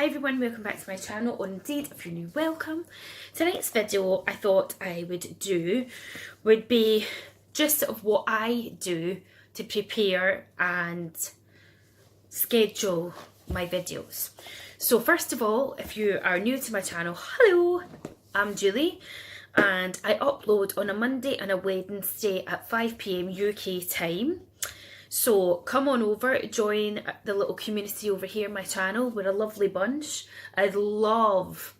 Hi everyone, welcome back to my channel, or indeed if you're new, welcome. Tonight's video I thought I would be just sort of what I do to prepare and schedule my videos. So first of all, if you are new to my channel, hello, I'm Julie and I upload on a Monday and a Wednesday at 5 PM UK time. So come on over, join the little community over here, my channel. We're a lovely bunch. I love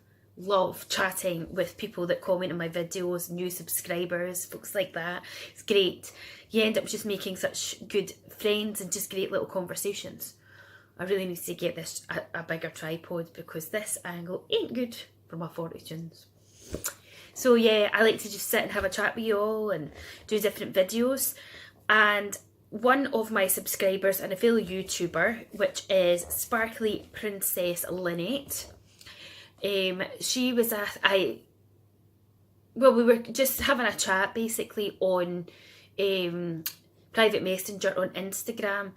chatting with people that comment on my videos, new subscribers, folks like that. It's great. You end up just making such good friends and just great little conversations. I really need to get this a bigger tripod because this angle ain't good for my fortunes. So yeah, I like to just sit and have a chat with you all and do different videos. And one of my subscribers and a fellow YouTuber, which is Sparkly Princess Lynette, she was we were just having a chat basically on private messenger on Instagram,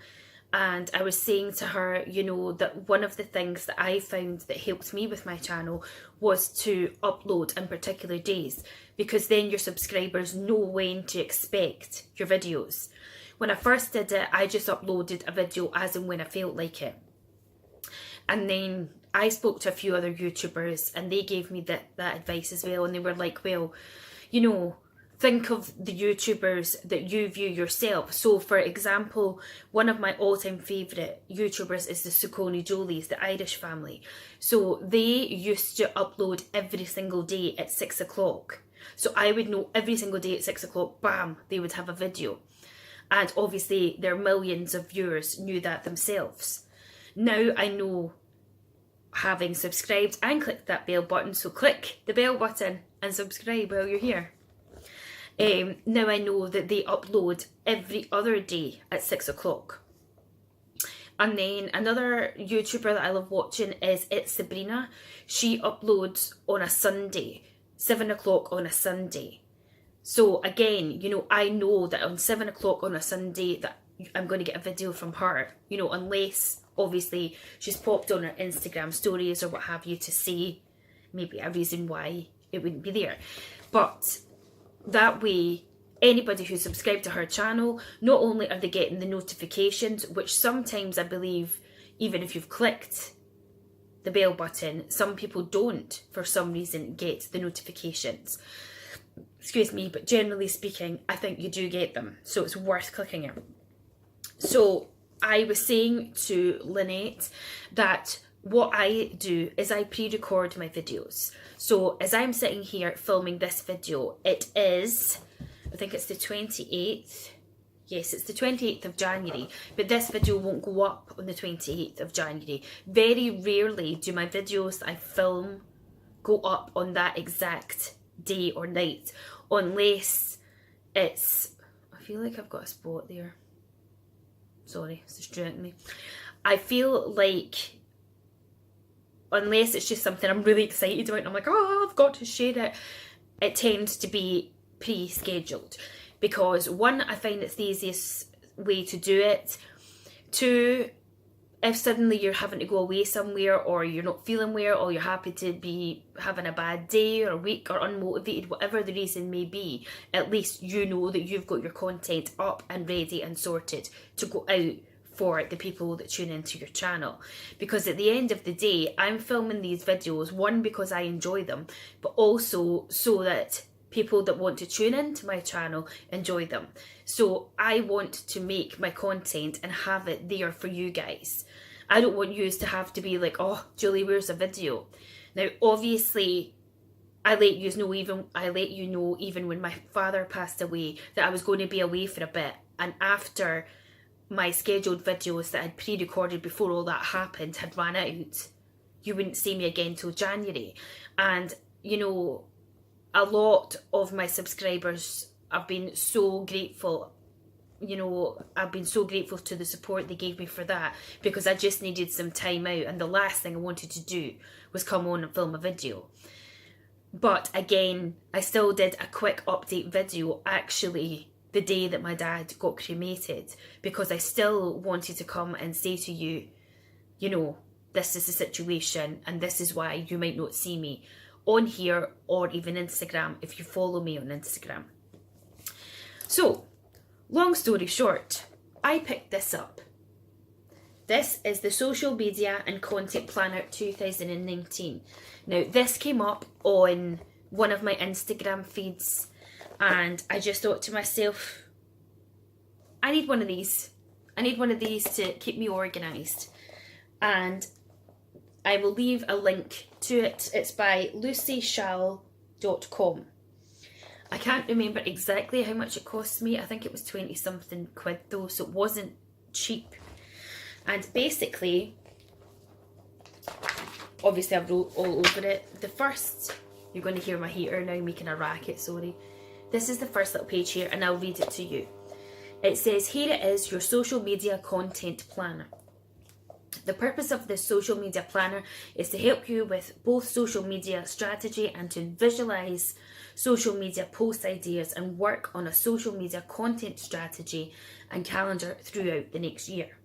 and I was saying to her, you know, that one of the things that I found that helped me with my channel was to upload on particular days, because then your subscribers know when to expect your videos. When I first did it, I just uploaded a video as and when I felt like it. And then I spoke to a few other YouTubers and they gave me that advice as well. And they were like, well, you know, think of the YouTubers that you view yourself. So for example, one of my all-time favourite YouTubers is the Succoni Jolies, the Irish family. So they used to upload every single day at 6 o'clock. So I would know every single day at 6 o'clock, bam, they would have a video. And obviously their millions of viewers knew that themselves. Now I know, having subscribed and clicked that bell button, so click the bell button and subscribe while you're here. Now I know that they upload every other day at 6 o'clock. And then another YouTuber that I love watching is It's Sabrina. She uploads on a Sunday, 7 o'clock on a Sunday. So again, you know, I know that on 7 o'clock on a Sunday that I'm going to get a video from her, you know, unless obviously she's popped on her Instagram stories or what have you to say maybe a reason why it wouldn't be there. But that way, anybody who's subscribed to her channel, not only are they getting the notifications, which sometimes I believe, even if you've clicked the bell button, some people don't for some reason get the notifications. Excuse me, but generally speaking, I think you do get them, so it's worth clicking it. So I was saying to Lynette that what I do is I pre-record my videos. So as I'm sitting here filming this video, it is, I think it's the 28th. Yes, it's the 28th of January, but this video won't go up on the 28th of January. Very rarely do my videos that I film go up on that exact day or night, unless it's, I feel like I've got a spot there. Sorry, it's distracting me. I feel like, unless it's just something I'm really excited about and I'm like, oh, I've got to share it, it tends to be pre-scheduled. Because one, I find it's the easiest way to do it. Two, if suddenly you're having to go away somewhere, or you're not feeling well, or you're happy to be having a bad day or a week or unmotivated, whatever the reason may be, at least you know that you've got your content up and ready and sorted to go out for the people that tune into your channel. Because at the end of the day, I'm filming these videos, one, because I enjoy them, but also so that people that want to tune into my channel enjoy them. So I want to make my content and have it there for you guys. I don't want you to have to be like, oh, Julie, where's a video? Now, obviously, I let you know even when my father passed away that I was going to be away for a bit. And after my scheduled videos that I'd pre-recorded before all that happened had ran out, you wouldn't see me again till January. And, you know, a lot of my subscribers have been so grateful. You know, I've been so grateful to the support they gave me for that, because I just needed some time out, and the last thing I wanted to do was come on and film a video. But again, I still did a quick update video actually the day that my dad got cremated, because I still wanted to come and say to you, you know, this is the situation and this is why you might not see me on here or even Instagram if you follow me on Instagram. So, long story short, I picked this up. This is the Social Media and Content Planner 2019. Now, this came up on one of my Instagram feeds, and I just thought to myself, I need one of these. I need one of these to keep me organised. And I will leave a link to it. It's by lucyshall.com. I can't remember exactly how much it cost me. I think it was 20 something quid though, so it wasn't cheap. And basically, obviously I've wrote all over it. The first, you're going to hear my heater now making a racket, sorry. This is the first little page here, and I'll read it to you. It says, here it is, your social media content planner. The purpose of this social media planner is to help you with both social media strategy and to visualize social media post ideas and work on a social media content strategy and calendar throughout the next year.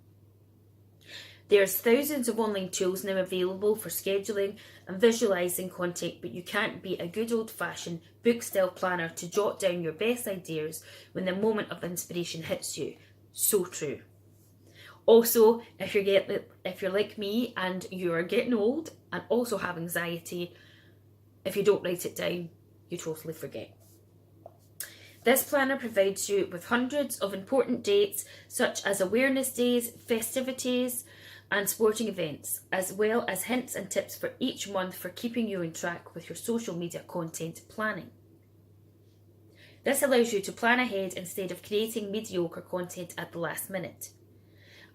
There's thousands of online tools now available for scheduling and visualising content, but you can't beat a good old-fashioned book-style planner to jot down your best ideas when the moment of inspiration hits you. So true. Also, if you're like me and you're getting old and also have anxiety, if you don't write it down, you totally forget. This planner provides you with hundreds of important dates such as awareness days, festivities, and sporting events, as well as hints and tips for each month for keeping you on track with your social media content planning. This allows you to plan ahead instead of creating mediocre content at the last minute.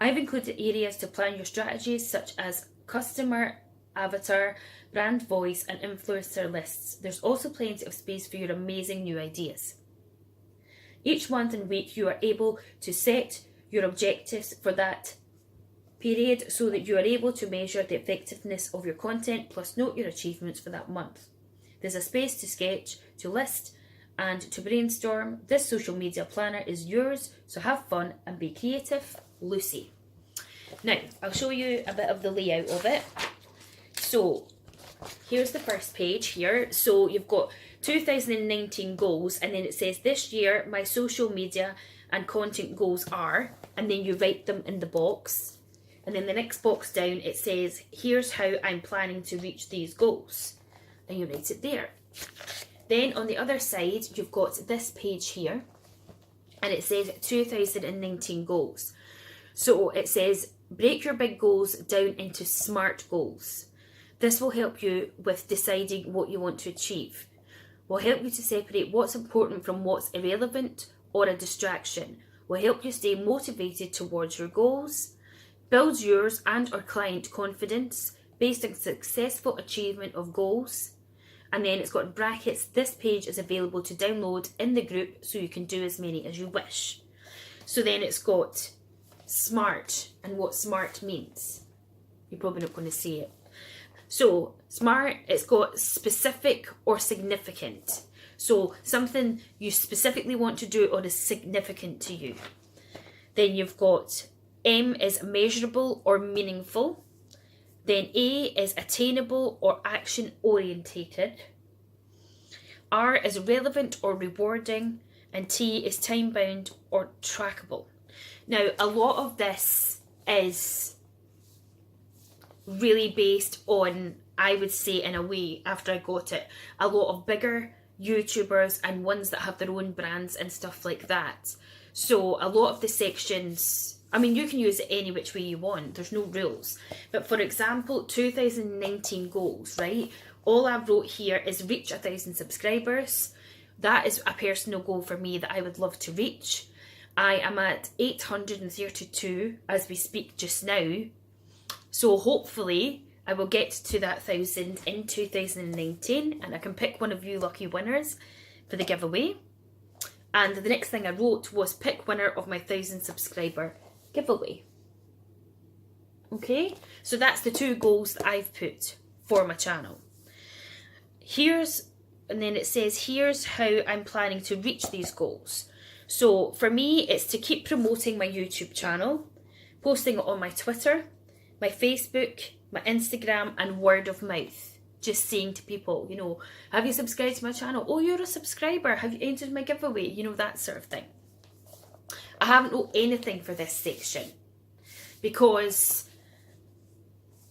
I've included areas to plan your strategies such as customer avatar, brand voice, and influencer lists. There's also plenty of space for your amazing new ideas. Each month and week you are able to set your objectives for that period so that you are able to measure the effectiveness of your content plus note your achievements for that month. There's a space to sketch, to list, and to brainstorm. This social media planner is yours, so have fun and be creative. Lucy. Now, I'll show you a bit of the layout of it. So, here's the first page here. So, you've got 2019 goals, and then it says, this year, my social media and content goals are, and then you write them in the box. And then the next box down, it says, here's how I'm planning to reach these goals. And you write it there. Then on the other side, you've got this page here, and it says 2019 goals. So it says, break your big goals down into SMART goals. This will help you with deciding what you want to achieve. Will help you to separate what's important from what's irrelevant or a distraction. Will help you stay motivated towards your goals. Builds yours and or client confidence based on successful achievement of goals. And then it's got brackets. This page is available to download in the group so you can do as many as you wish. So then it's got SMART and what SMART means. You're probably not going to see it. So SMART, it's got specific or significant. So something you specifically want to do or is significant to you. Then you've got M is measurable or meaningful. Then A is attainable or action orientated. R is relevant or rewarding. And T is time bound or trackable. Now, a lot of this is really based on, I would say in a way, after I got it, a lot of bigger YouTubers and ones that have their own brands and stuff like that. So a lot of the sections, I mean, you can use it any which way you want. There's no rules. But for example, 2019 goals, right? All I wrote here is reach 1,000 subscribers. That is a personal goal for me that I would love to reach. I am at 832 as we speak just now. So hopefully I will get to that 1,000 in 2019 and I can pick one of you lucky winners for the giveaway. And the next thing I wrote was pick winner of my 1,000 subscriber giveaway. Okay, so that's the two goals that I've put for my channel. And then it says, here's how I'm planning to reach these goals. So for me, it's to keep promoting my YouTube channel, posting it on my Twitter, my Facebook, my Instagram, and word of mouth. Just saying to people, you know, have you subscribed to my channel? Oh, you're a subscriber. Have you entered my giveaway? You know, that sort of thing. I haven't wrote anything for this section because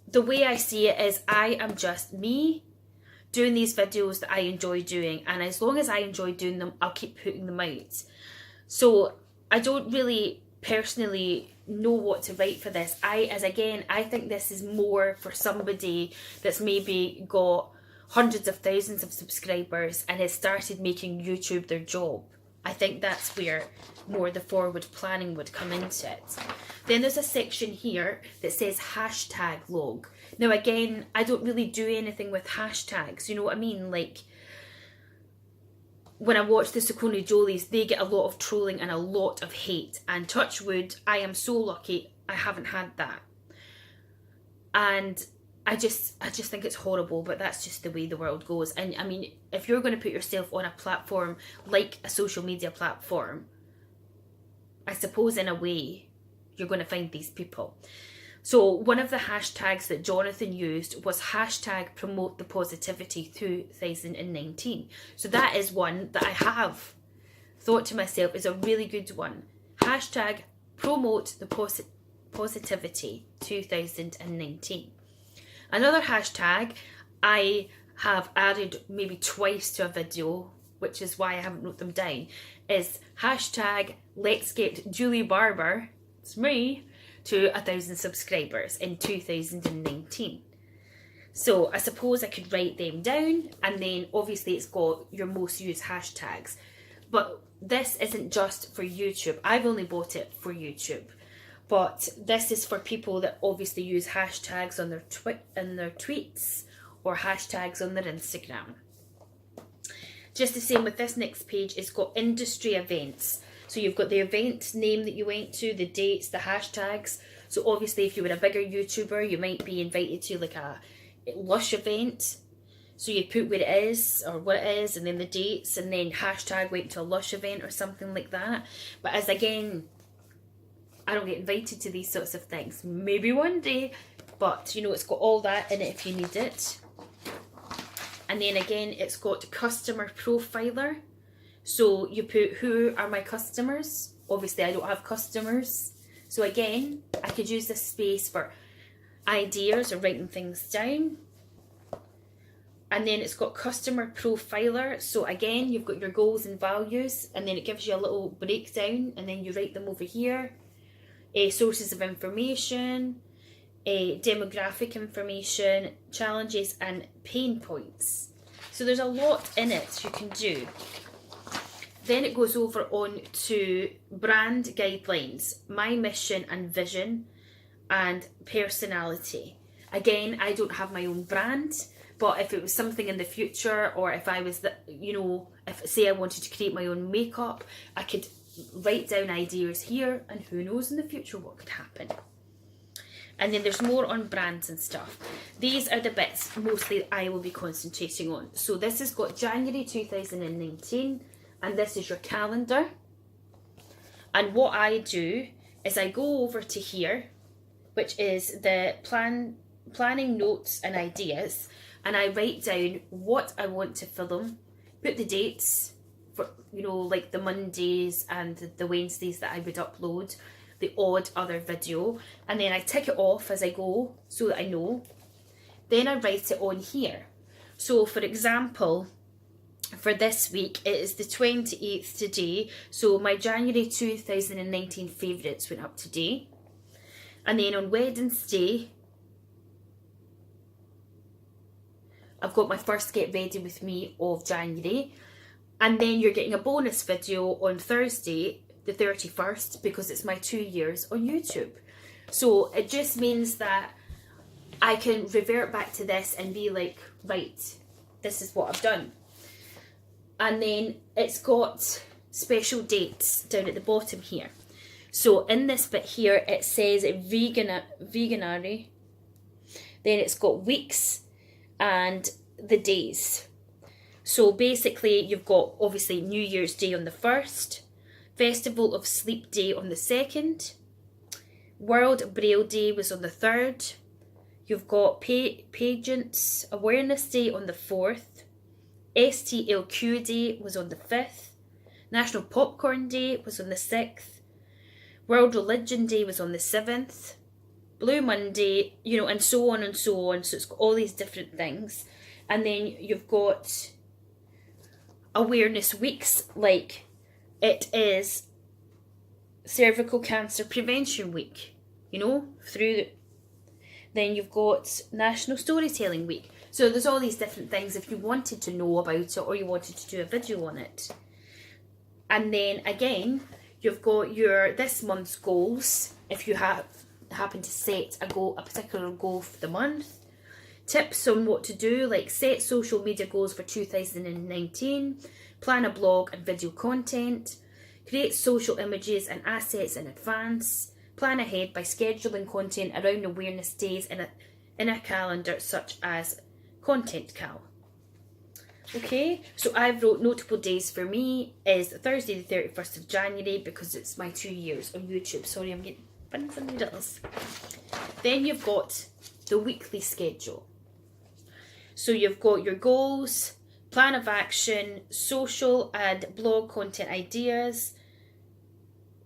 the way I see it is I am just me doing these videos that I enjoy doing, and as long as I enjoy doing them, I'll keep putting them out. So I don't really personally know what to write for this. I think this is more for somebody that's maybe got hundreds of thousands of subscribers and has started making YouTube their job. I think that's where more the forward planning would come into it. Then there's a section here that says hashtag log. Now again, I don't really do anything with hashtags, you know what I mean? Like, when I watch the Soconi Jolies, they get a lot of trolling and a lot of hate. And touch wood, I am so lucky I haven't had that. And I just think it's horrible, but that's just the way the world goes. And I mean, if you're going to put yourself on a platform like a social media platform, I suppose in a way you're going to find these people. So one of the hashtags that Jonathan used was hashtag promote the positivity 2019. So that is one that I have thought to myself is a really good one. Hashtag promote the positivity 2019. Another hashtag I have added maybe twice to a video, which is why I haven't wrote them down, is hashtag let's get Julie Barber, it's me, to 1,000 subscribers in 2019. So I suppose I could write them down, and then obviously it's got your most used hashtags. But this isn't just for YouTube. I've only bought it for YouTube. But this is for people that obviously use hashtags on their tweets or hashtags on their Instagram. Just the same with this next page, it's got industry events. So you've got the event name that you went to, the dates, the hashtags. So obviously if you were a bigger YouTuber, you might be invited to like a Lush event. So you put where it is or what it is and then the dates and then hashtag went to a Lush event or something like that. But as again, I don't get invited to these sorts of things. Maybe one day, but you know, it's got all that in it if you need it. And then again, it's got customer profiler. So you put who are my customers. Obviously I don't have customers. So again, I could use this space for ideas or writing things down. And then it's got customer profiler. So again, you've got your goals and values, and then it gives you a little breakdown, and then you write them over here. Sources of information, demographic information, challenges and pain points. So there's a lot in it you can do. Then it goes over on to brand guidelines, my mission and vision, and personality. Again, I don't have my own brand, but if it was something in the future, or if I was, if say I wanted to create my own makeup, I could write down ideas here, and who knows in the future what could happen. And then there's more on brands and stuff. These are the bits mostly I will be concentrating on. So this has got January 2019, and this is your calendar. And what I do is I go over to here, which is the planning notes and ideas, and I write down what I want to film, put the dates for, you know, like the Mondays and the Wednesdays that I would upload, the odd other video, and then I tick it off as I go so that I know. Then I write it on here. So for example, for this week it is the 28th today, so my January 2019 favourites went up today. And then on Wednesday I've got my first Get Ready With Me of January, and then you're getting a bonus video on Thursday the 31st because it's my 2 years on YouTube. So it just means that I can revert back to this and be like, right, this is what I've done. And then it's got special dates down at the bottom here. So in this bit here it says veganary, then it's got weeks and the days. So basically you've got obviously New Year's Day on the 1st, Festival of Sleep Day on the 2nd, World Braille Day was on the 3rd. You've got Patients Awareness Day on the 4th. STLQ Day was on the 5th. National Popcorn Day was on the 6th. World Religion Day was on the 7th. Blue Monday, you know, and so on and so on. So it's got all these different things. And then you've got awareness weeks, like it is Cervical Cancer Prevention Week, you know, then you've got National Storytelling Week. So there's all these different things if you wanted to know about it or you wanted to do a video on it. And then again, you've got your this month's goals if you happen to set a particular goal for the month. Tips on what to do, like set social media goals for 2019, plan a blog and video content, create social images and assets in advance, plan ahead by scheduling content around awareness days in a calendar such as Content Cal. Okay, so I've wrote notable days for me is Thursday the 31st of January because it's my 2 years on YouTube. Sorry, I'm getting pins and needles. Then you've got the weekly schedule. So you've got your goals, plan of action, social and blog content ideas,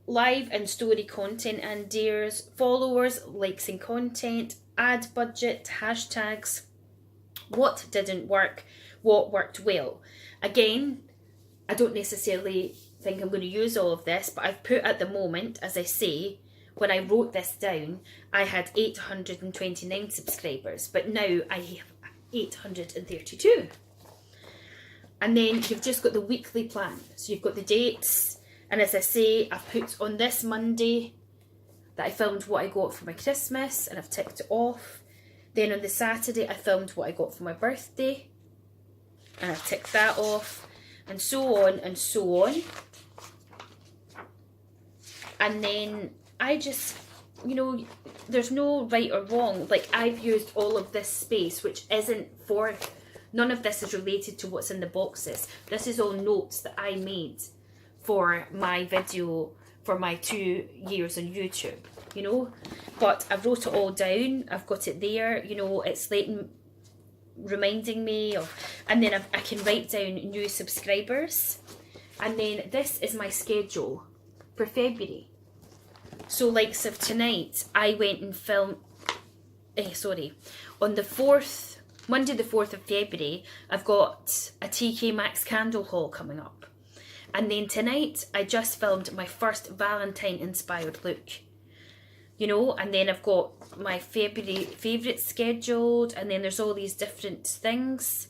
live and story content ideas, followers, likes and content, ad budget, hashtags, what didn't work, what worked well. Again, I don't necessarily think I'm going to use all of this, but I've put at the moment, as I say, when I wrote this down, I had 829 subscribers, but now I have 832. And then you've just got the weekly plan. So you've got the dates, and as I say, I've put on this Monday that I filmed what I got for my Christmas, and I've ticked it off. Then on the Saturday, I filmed what I got for my birthday, and I've ticked that off, and so on and so on. And then I just, you know, there's no right or wrong. Like, I've used all of this space, which isn't for, none of this is related to what's in the boxes. This is all notes that I made for my video for my 2 years on YouTube, you know. But I wrote it all down. I've got it there, you know, it's letting, reminding me of, and then I can write down new subscribers. And then this is my schedule for February. So likes of tonight, I went and filmed, on the 4th, Monday the 4th of February, I've got a TK Maxx candle haul coming up. And then tonight, I just filmed my first Valentine inspired look. You know, and then I've got my February favourites scheduled, and then there's all these different things.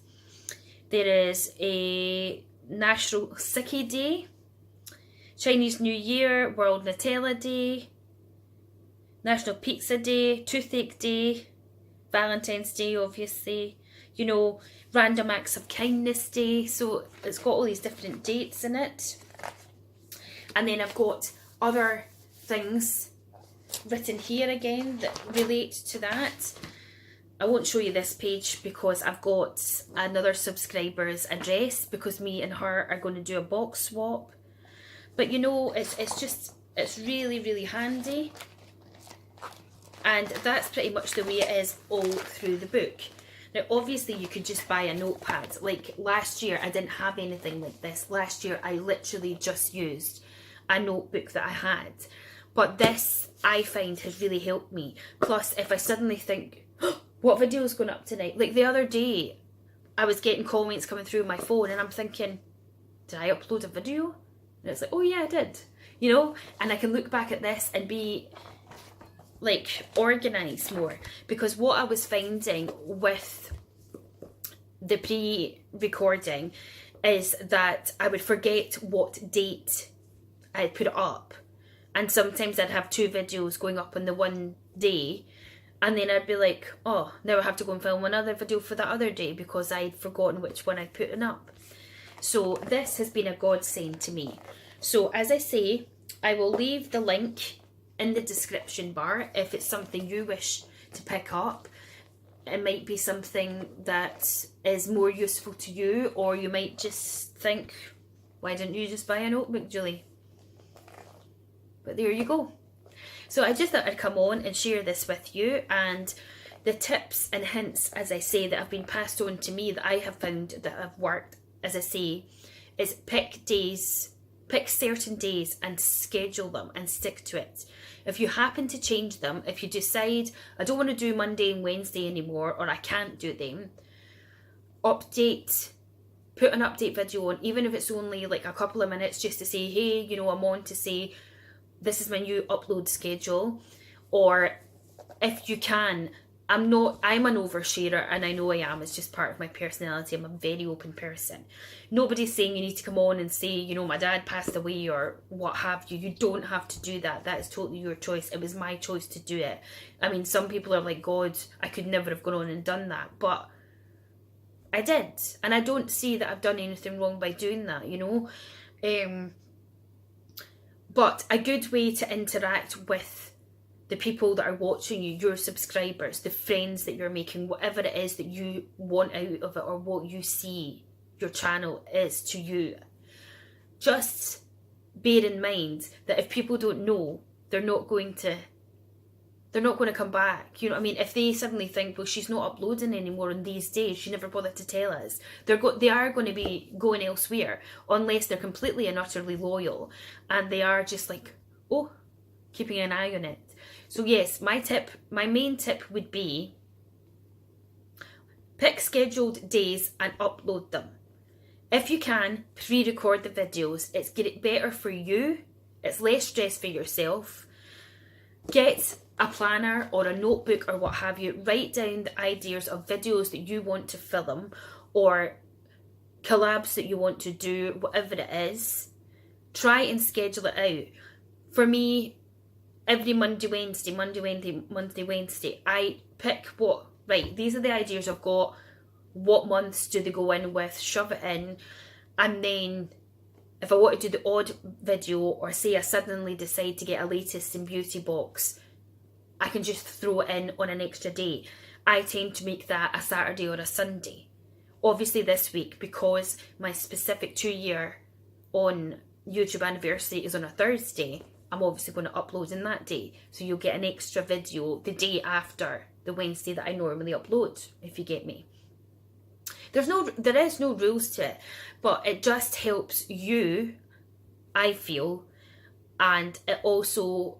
There is a National Sickie Day, Chinese New Year, World Nutella Day, National Pizza Day, Toothache Day, Valentine's Day, obviously, you know, Random Acts of Kindness Day. So it's got all these different dates in it. And then I've got other things written here again that relate to that. I won't show you this page because I've got another subscriber's address because me and her are going to do a box swap. But you know, it's really, really handy. And that's pretty much the way it is all through the book. Now, obviously, you could just buy a notepad. Like last year, I didn't have anything like this. Last year, I literally just used a notebook that I had. But this, I find, has really helped me. Plus, if I suddenly think, oh, what video is going up tonight? Like the other day, I was getting comments coming through my phone and I'm thinking, did I upload a video? And it's like, oh yeah, I did. You know? And I can look back at this and be like organised more. Because what I was finding with the pre-recording is that I would forget what date I had put it up. And sometimes I'd have 2 videos going up on the one day. And then I'd be like, oh, now I have to go and film another video for that other day because I'd forgotten which one I'd put up. So this has been a godsend to me. So as I say, I will leave the link in the description bar if it's something you wish to pick up. It might be something that is more useful to you, or you might just think, why didn't you just buy a notebook, Julie? But there you go. So I just thought I'd come on and share this with you, and the tips and hints, as I say, that have been passed on to me that I have found that have worked, as I say, is pick certain days and schedule them and stick to it. If you happen to change them, if you decide, I don't want to do Monday and Wednesday anymore, or I can't do them, put an update video on, even if it's only like a couple of minutes, just to say, hey, you know, I'm on to say, this is my new upload schedule. Or if you can, I'm an oversharer, and I know I am, it's just part of my personality. I'm a very open person. Nobody's saying you need to come on and say, you know, my dad passed away or what have you. You don't have to do that. That is totally your choice. It was my choice to do it. I mean, some people are like, God, I could never have gone on and done that. But I did. And I don't see that I've done anything wrong by doing that, you know. But a good way to interact with the people that are watching you, your subscribers, the friends that you're making, whatever it is that you want out of it or what you see your channel is to you. Just bear in mind that if people don't know, they're not going to come back. You know what I mean? If they suddenly think, well, she's not uploading anymore in these days, she never bothered to tell us, they are going to be going elsewhere, unless they're completely and utterly loyal and they are just like, oh, keeping an eye on it. So yes, my main tip would be pick scheduled days and upload them. If you can, pre-record the videos. It's better for you. It's less stress for yourself. Get a planner or a notebook or what have you. Write down the ideas of videos that you want to film or collabs that you want to do, whatever it is. Try and schedule it out. For me, every Monday, Wednesday, I pick these are the ideas I've got, what months do they go in with, shove it in, and then if I want to do the odd video, or say I suddenly decide to get a latest in beauty box, I can just throw it in on an extra day. I tend to make that a Saturday or a Sunday. Obviously this week, because my specific 2-year on YouTube anniversary is on a Thursday, I'm obviously going to upload in that day. So you'll get an extra video the day after the Wednesday that I normally upload, if you get me. There is no rules to it, but it just helps you, I feel, and it also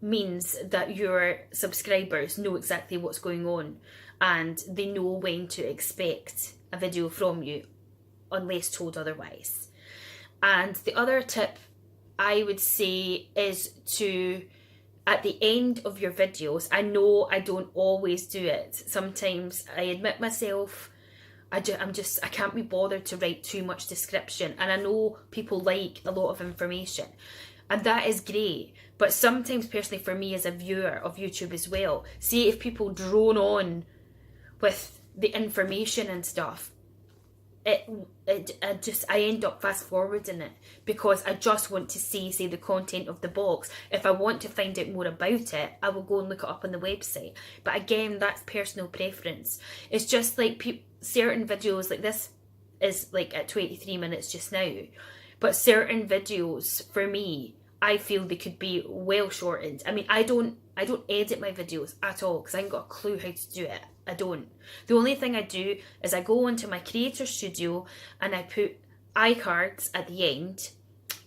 means that your subscribers know exactly what's going on and they know when to expect a video from you, unless told otherwise. And the other tip I would say is to, at the end of your videos, I know I don't always do it. Sometimes I admit myself, I can't be bothered to write too much description. And I know people like a lot of information. And that is great. But sometimes, personally, for me as a viewer of YouTube as well, see if people drone on with the information and stuff, I end up fast forwarding it because I just want to see, say, the content of the box. If I want to find out more about it, I will go and look it up on the website. But again, that's personal preference. It's just like certain videos, like this is like at 23 minutes just now, but certain videos for me, I feel they could be well shortened. I mean, I don't edit my videos at all because I ain't got a clue how to do it. I don't. The only thing I do is I go onto my Creator Studio and I put iCards at the end,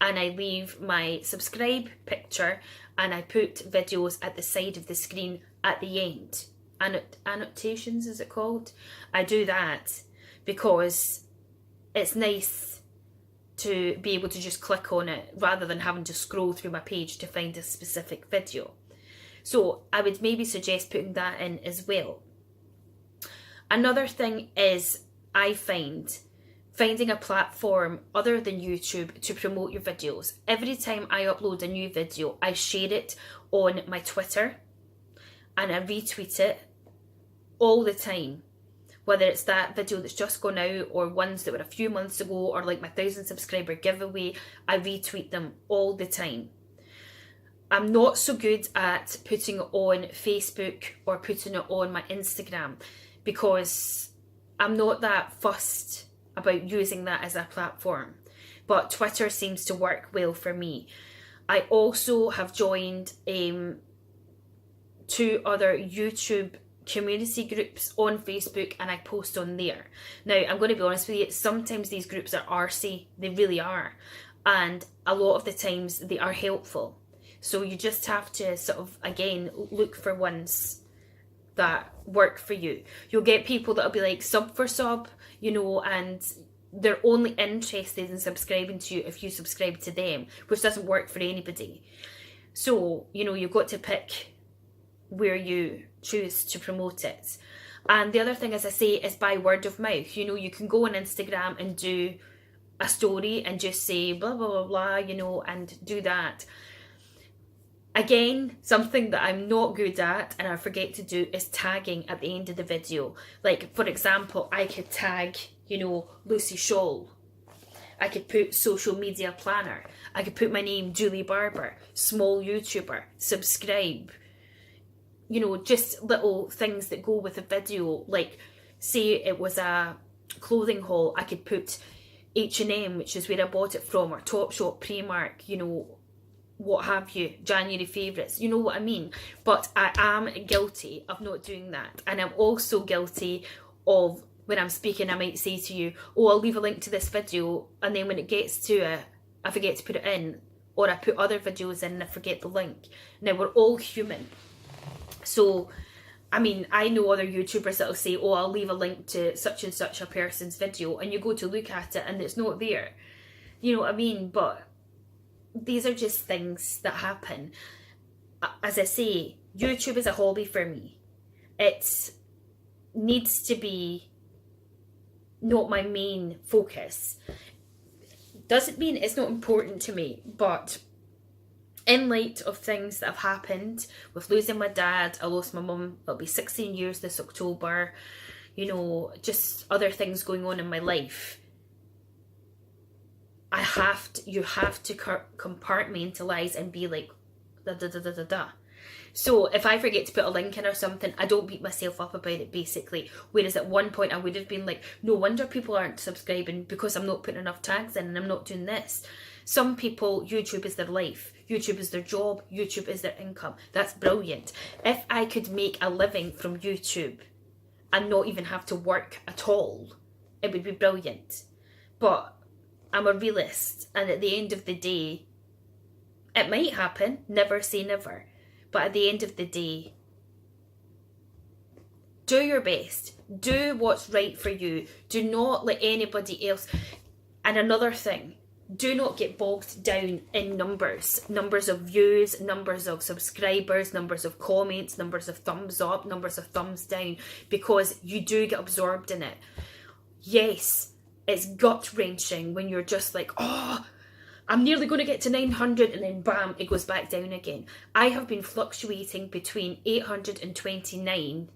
and I leave my subscribe picture and I put videos at the side of the screen at the end. Annotations, is it called? I do that because it's nice to be able to just click on it rather than having to scroll through my page to find a specific video. So I would maybe suggest putting that in as well. Another thing is, I find finding a platform other than YouTube to promote your videos. Every time I upload a new video, I share it on my Twitter and I retweet it all the time. Whether it's that video that's just gone out or ones that were a few months ago, or like my 1,000 subscriber giveaway, I retweet them all the time. I'm not so good at putting it on Facebook or putting it on my Instagram because I'm not that fussed about using that as a platform. But Twitter seems to work well for me. I also have joined 2 other YouTube community groups on Facebook, and I post on there. Now, I'm going to be honest with you, sometimes these groups are arsey, they really are, and a lot of the times they are helpful. So you just have to sort of, again, look for ones that work for you. You'll get people that'll be like sub for sub, you know, and they're only interested in subscribing to you if you subscribe to them, which doesn't work for anybody. So, you know, you've got to pick where you choose to promote it. And the other thing, as I say, is by word of mouth. You know, you can go on Instagram and do a story and just say blah, blah, blah, blah, you know, and do that. Again, something that I'm not good at and I forget to do is tagging at the end of the video. Like, for example, I could tag, you know, Lucy Scholl. I could put social media planner. I could put my name, Julie Barber, small YouTuber, subscribe. You know, just little things that go with a video. Like, say it was a clothing haul, I could put H&M, which is where I bought it from, or Topshop, Primark, you know, what have you, January favourites, you know what I mean? But I am guilty of not doing that. And I'm also guilty of, when I'm speaking, I might say to you, oh, I'll leave a link to this video, and then when it gets to it, I forget to put it in, or I put other videos in and I forget the link. Now, we're all human. So, I mean, I know other YouTubers that'll say, oh, I'll leave a link to such and such a person's video, and you go to look at it and it's not there. You know what I mean? But these are just things that happen. As I say, YouTube is a hobby for me. It needs to be not my main focus. Doesn't mean it's not important to me, but in light of things that have happened, with losing my dad, I lost my mum, it'll be 16 years this October, you know, just other things going on in my life, you have to compartmentalise and be like, da da da da da da. So if I forget to put a link in or something, I don't beat myself up about it, basically. Whereas at one point I would have been like, no wonder people aren't subscribing, because I'm not putting enough tags in and I'm not doing this. Some people, YouTube is their life. YouTube is their job. YouTube is their income. That's brilliant. If I could make a living from YouTube and not even have to work at all, it would be brilliant. But I'm a realist, and at the end of the day, it might happen. Never say never. But at the end of the day, do your best. Do what's right for you. Do not let anybody else. And another thing, do not get bogged down in numbers. Numbers of views, numbers of subscribers, numbers of comments, numbers of thumbs up, numbers of thumbs down, because you do get absorbed in it. Yes, it's gut-wrenching when you're just like, oh, I'm nearly going to get to 900, and then bam, it goes back down again. I have been fluctuating between 829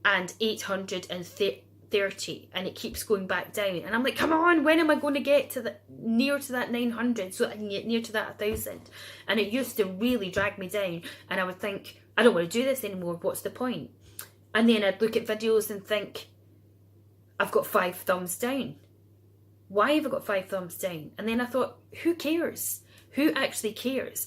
and 830, and it keeps going back down. And I'm like, come on, when am I going to get to near to that 900 so I can get near to that 1,000? And it used to really drag me down, and I would think, I don't want to do this anymore, what's the point? And then I'd look at videos and think, I've got 5 thumbs down. Why have I got 5 thumbs down? And then I thought, who cares? Who actually cares?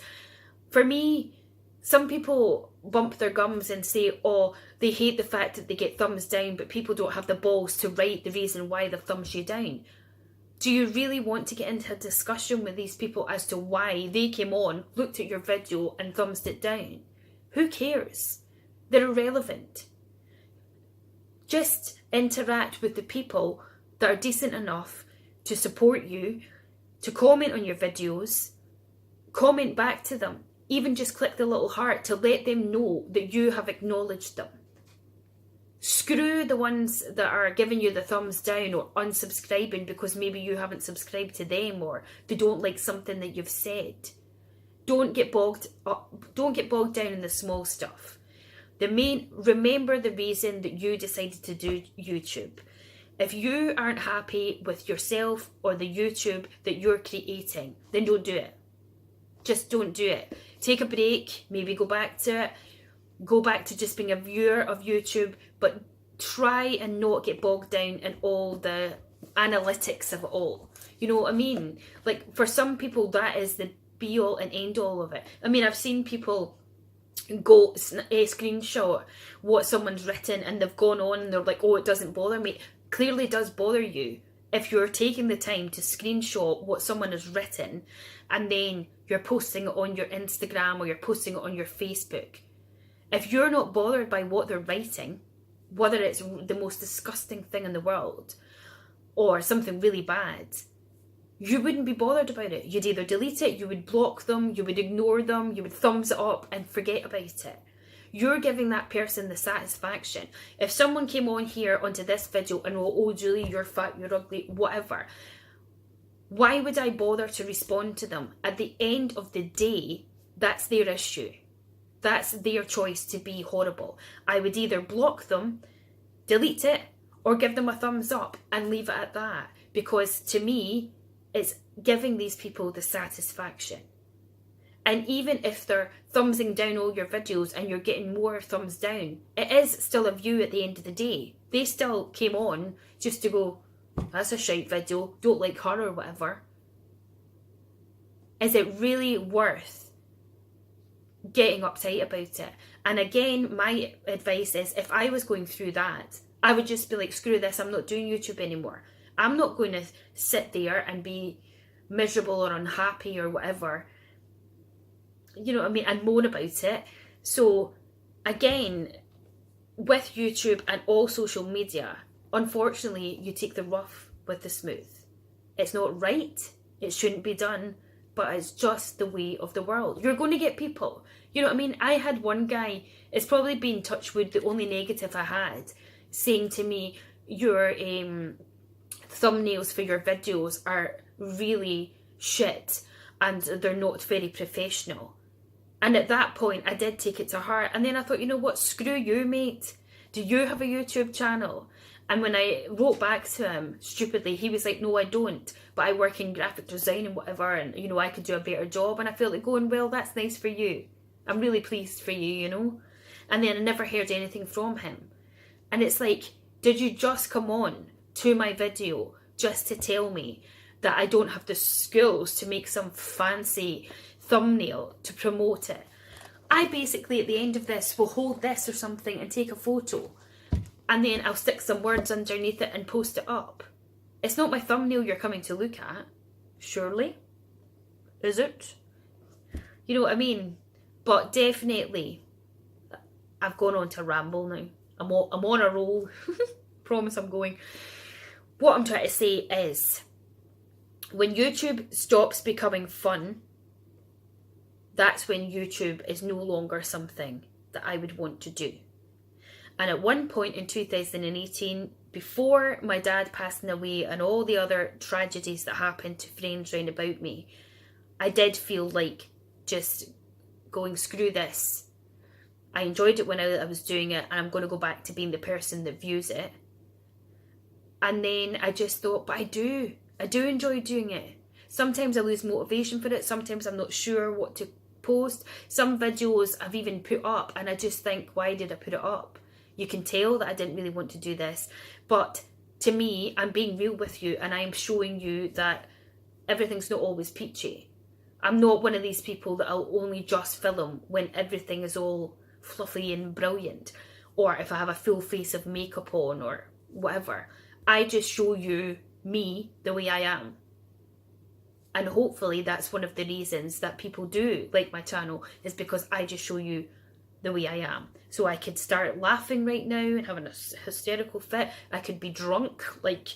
For me, some people bump their gums and say, oh, they hate the fact that they get thumbs down, but people don't have the balls to write the reason why they've thumbs you down. Do you really want to get into a discussion with these people as to why they came on, looked at your video and thumbs it down? Who cares? They're irrelevant. Just interact with the people that are decent enough to support you, to comment on your videos, comment back to them, even just click the little heart to let them know that you have acknowledged them. Screw the ones that are giving you the thumbs down or unsubscribing because maybe you haven't subscribed to them or they don't like something that you've said. Don't get bogged down in the small stuff. Remember the reason that you decided to do YouTube. If you aren't happy with yourself or the YouTube that you're creating, then don't do it. Just don't do it. Take a break, maybe go back to it. Go back to just being a viewer of YouTube, but try and not get bogged down in all the analytics of it all. You know what I mean? Like, for some people, that is the be all and end all of it. I mean, I've seen people screenshot what someone's written and they've gone on and they're like, oh, it doesn't bother me. Clearly does bother you if you're taking the time to screenshot what someone has written and then you're posting it on your Instagram or you're posting it on your Facebook. If you're not bothered by what they're writing, whether it's the most disgusting thing in the world or something really bad, you wouldn't be bothered about it. You'd either delete it, you would block them, you would ignore them, you would thumbs it up and forget about it. You're giving that person the satisfaction. If someone came on here onto this video and wrote, oh Julie, you're fat, you're ugly, whatever, why would I bother to respond to them? At the end of the day, that's their issue. That's their choice to be horrible. I would either block them, delete it, or give them a thumbs up and leave it at that. Because to me, it's giving these people the satisfaction. And even if they're thumbsing down all your videos and you're getting more thumbs down, it is still a view at the end of the day. They still came on just to go, that's a shite video, don't like her or whatever. Is it really worth getting uptight about it? And again, my advice is, if I was going through that, I would just be like, screw this, I'm not doing YouTube anymore. I'm not going to sit there and be miserable or unhappy or whatever, you know what I mean, and moan about it. So again, with YouTube and all social media, unfortunately, you take the rough with the smooth. It's not right, it shouldn't be done, but it's just the way of the world. You're going to get people, you know what I mean. I had one guy, it's probably been, touch wood, the only negative I had, saying to me, your thumbnails for your videos are really shit and they're not very professional. And at that point I did take it to heart, and then I thought, you know what, screw you, mate. Do you have a YouTube channel? And when I wrote back to him stupidly, he was like, no, I don't, but I work in graphic design and whatever, and you know, I could do a better job. And I felt like going, well, that's nice for you, I'm really pleased for you, you know. And then I never heard anything from him. And it's like, did you just come on to my video just to tell me that I don't have the skills to make some fancy thumbnail to promote it? I basically, at the end of this, will hold this or something and take a photo, and then I'll stick some words underneath it and post it up. It's not my thumbnail you're coming to look at, surely? Is it? You know what I mean? But definitely, I've gone on to ramble now. I'm on a roll. Promise I'm going. What I'm trying to say is, when YouTube stops becoming fun, that's when YouTube is no longer something that I would want to do. And at one point in 2018, before my dad passing away and all the other tragedies that happened to friends round about me, I did feel like just going, screw this. I enjoyed it when I was doing it, and I'm going to go back to being the person that views it. And then I just thought, but I do enjoy doing it. Sometimes I lose motivation for it. Sometimes I'm not sure what to post. Some videos I've even put up and I just think, why did I put it up? You can tell that I didn't really want to do this. But to me, I'm being real with you, and I'm showing you that everything's not always peachy. I'm not one of these people that I'll only just film when everything is all fluffy and brilliant, or if I have a full face of makeup on or whatever. I just show you me the way I am. And hopefully that's one of the reasons that people do like my channel, is because I just show you the way I am. So I could start laughing right now and having a hysterical fit. I could be drunk. Like,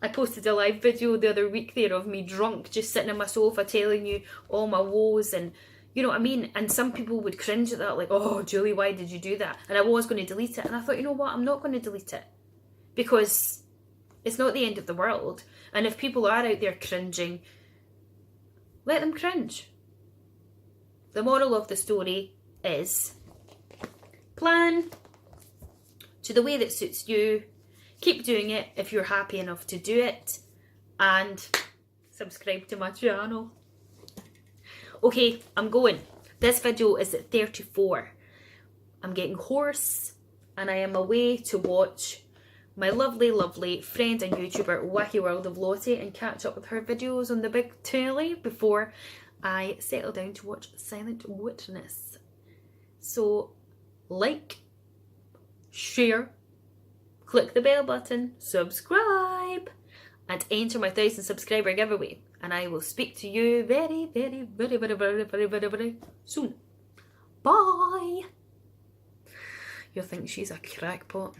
I posted a live video the other week there of me drunk, just sitting on my sofa telling you all my woes, and you know what I mean? And some people would cringe at that, like, oh, Julie, why did you do that? And I was going to delete it. And I thought, you know what? I'm not going to delete it, because it's not the end of the world. And if people are out there cringing, let them cringe. The moral of the story is, plan to the way that suits you. Keep doing it if you're happy enough to do it. And subscribe to my channel. Okay, I'm going. This video is at 34. I'm getting hoarse, and I am away to watch my lovely, lovely friend and YouTuber Wacky World of Lottie and catch up with her videos on the big telly before I settle down to watch Silent Witness. So like, share, click the bell button, subscribe, and enter my 1,000 subscriber giveaway. And I will speak to you very, very, very, very, very, very, very, very soon. Bye! You'll think she's a crackpot.